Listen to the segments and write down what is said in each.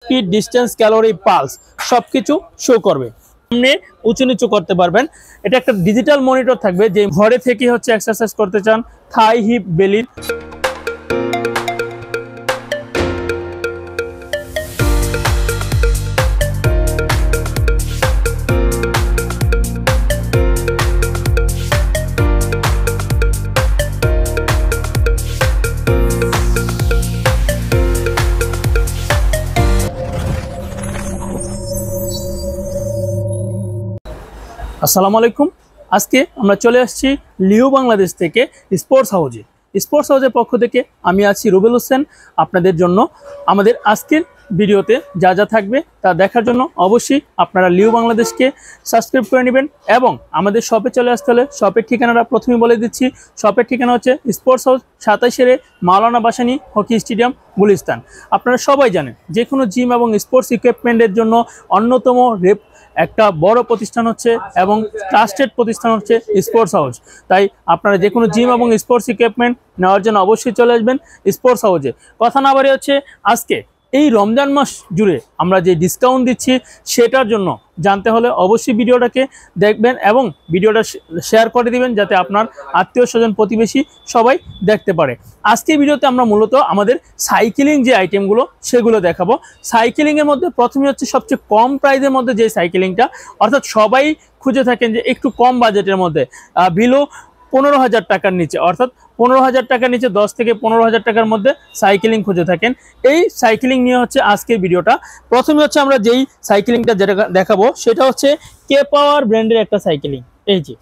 Speed, distance, calorie, pulse সবকিছু show করবে। সামনে উঁচু নিচু করতে পারবেন। এটা একটা ডিজিটাল মনিটর থাকবে, যে ঘরে থেকে হচ্ছে এক্সারসাইজ করতে চান, থাই, হিপ, বেলির। আসসালামু আলাইকুম। আজকে আমরা চলে আসছি লিও বাংলাদেশ থেকে স্পোর্টস হাউজে। স্পোর্টস হাউজের পক্ষ থেকে আমি আছি রুবেল হোসেন। আপনাদের জন্য আমাদের আজকের ভিডিওতে যা যা থাকবে তা দেখার জন্য অবশ্যই আপনারা লিও বাংলাদেশকে সাবস্ক্রাইব করে নেবেন এবং আমাদের শপে চলে আসতে হলে শপের ঠিকানাটা প্রথমেই বলে দিচ্ছি। শপের ঠিকানা হচ্ছে স্পোর্টস হাউস, 27 মাওলানা ভাসানী হকি স্টেডিয়াম, গুলিস্তান। আপনারা সবাই জানেন যে কোনো জিম এবং স্পোর্টস ইকুইপমেন্টের জন্য অন্যতম একটা বড় প্রতিষ্ঠান হচ্ছে এবং ট্রাস্টেড প্রতিষ্ঠান হচ্ছে স্পোর্টস হাউস। তাই আপনারা যে কোনো জিম এবং স্পোর্টস ইকুইপমেন্ট নেওয়ার জন্য অবশ্যই চলে আসবেন স্পোর্টস হাউসে। কথা না বাড়িয়ে হচ্ছে, আজকে এই রমজান মাস জুড়ে আমরা যে ডিসকাউন্ট দিচ্ছি সেটার জন্য জানতে হলে অবশ্যই ভিডিওটাকে দেখবেন এবং ভিডিওটা শেয়ার করে দিবেন, যাতে আপনার আত্মীয় স্বজন প্রতিবেশী সবাই দেখতে পারে। আজকে ভিডিওতে আমরা মূলত আমাদের সাইকেলিং যে আইটেমগুলো সেগুলো দেখাবো। সাইকেলিংয়ের মধ্যে প্রথমে হচ্ছে সবচেয়ে কম প্রাইসের মধ্যে যে সাইকেলিংটা, অর্থাৎ সবাই খুঁজে থাকেন যে একটু কম বাজেটের মধ্যে, বিলো 15,000 টাকার নিচে, অর্থাৎ 15,000 টাকার নিচে 10 থেকে 15,000 টাকার মধ্যে সাইকেলিং খুঁজে থাকেন। এই সাইকেলিং নিয়ে হচ্ছে আজকের ভিডিওটা। প্রথমে হচ্ছে আমরা যেই সাইকেলিংটা যেটা দেখাবো সেটা হচ্ছে কে পাওয়ার ব্র্যান্ডের একটা সাইকেলিং। এই যে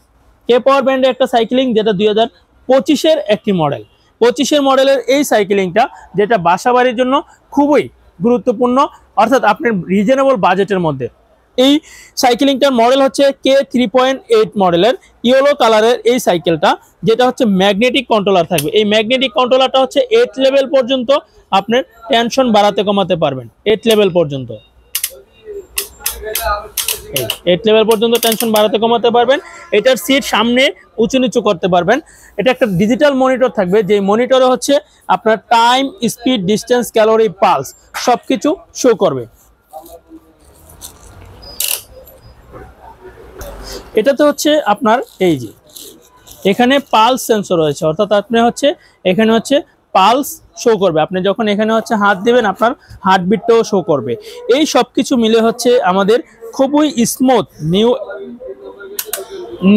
কে পাওয়ার ব্র্যান্ডের একটা সাইকেলিং, যেটা 2025-এর একটি মডেল। 25-এর মডেলের এই সাইকেলিংটা, যেটা বাসাবাড়ির জন্য খুবই গুরুত্বপূর্ণ, অর্থাৎ আপনার রিজনেবল বাজেটের মধ্যে। এই সাইকেলিংটার মডেল হচ্ছে K3.8 মডেলের ইয়েলো কালারের এই সাইকেলটা, যেটা হচ্ছে ম্যাগনেটিক কন্ট্রোলার থাকবে। এই ম্যাগনেটিক কন্ট্রোলারটা হচ্ছে 8 লেভেল পর্যন্ত আপনার টেনশন বাড়াতে কমাতে পারবেন। 8 লেভেল পর্যন্ত, 8 লেভেল পর্যন্ত টেনশন বাড়াতে কমাতে পারবেন। এটার সিট সামনে উঁচু নিচু করতে পারবেন। এটা একটা ডিজিটাল মনিটর থাকবে, যে মনিটরে হচ্ছে আপনার time, speed, distance, calorie, pulse সবকিছু শো করবে। এটাতে হচ্ছে আপনার এই যে এখানে পালস সেন্সর রয়েছে, অর্থাৎ আপনি হচ্ছে এখানে হচ্ছে পালস শো করবে। আপনি যখন এখানে হচ্ছে হাত দিবেন আপনার হার্টবিটটাও শো করবে। এই সব কিছু মিলে হচ্ছে আমাদের খুবই স্মুথ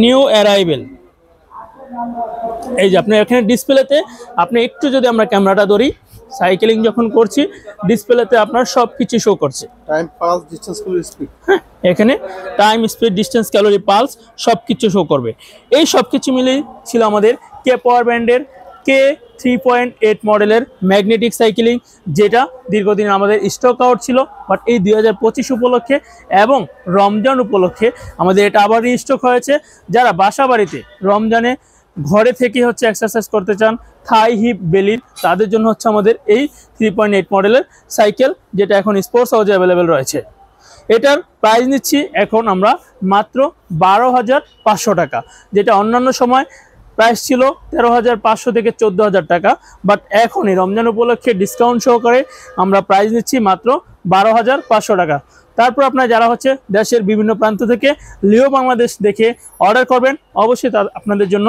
নিউ অ্যারাইভেল। এই যে আপনি এখানে ডিসপ্লেতে, আপনি একটু যদি আমরা ক্যামেরাটা ধরি, সাইকেলিং যখন করছি ডিসপ্লেতে আপনার সব কিছু শো করছে। Time, pulse, distance, calorie, speed. হ্যাঁ, এখানে time, speed, distance, calorie, pulse সব কিছু শো করবে। এই সব কিছু মিলেই ছিল আমাদের কে পাওয়ার ব্র্যান্ডের K3.8 মডেলের ম্যাগনেটিক সাইকেলিং, যেটা দীর্ঘদিন আমাদের স্টক আউট ছিল, বাট এই 2025 উপলক্ষে এবং রমজান উপলক্ষে আমাদের এটা আবার রিস্টক হয়েছে। যারা বাসা বাড়িতে রমজানে ঘরে থেকে হচ্ছে এক্সারসাইজ করতে চান, থাই, হিপ, বেলির, তাদের জন্য হচ্ছে আমাদের এই 3.8 মডেলের সাইকেল, যেটা এখন স্পোর্টস হাউসে অ্যাভেলেবেল রয়েছে। এটার প্রাইস নিচ্ছি এখন আমরা মাত্র 12,500 টাকা, যেটা অন্যান্য সময় প্রাইস ছিল 13,500 থেকে 14,000 টাকা, বাট এখন এই রমজান উপলক্ষে ডিসকাউন্ট সহকারে আমরা প্রাইস নিচ্ছি মাত্র 12,500 টাকা। তারপর আপনারা যারা হচ্ছে দেশের বিভিন্ন প্রান্ত থেকে লিও বাংলাদেশ দেখে অর্ডার করবেন, অবশ্যই আপনাদের জন্য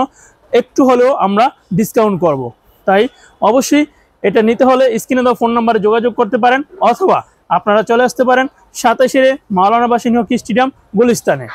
একটু হলেও আমরা ডিসকাউন্ট করব। তাই অবশ্যই এটা নিতে হলে স্ক্রিনে দেওয়া ফোন নাম্বারে যোগাযোগ করতে পারেন, অথবা আপনারা চলে আসতে পারেন 27 মাওলানা ভাসানী হকি স্টেডিয়াম, গুলিস্তানে।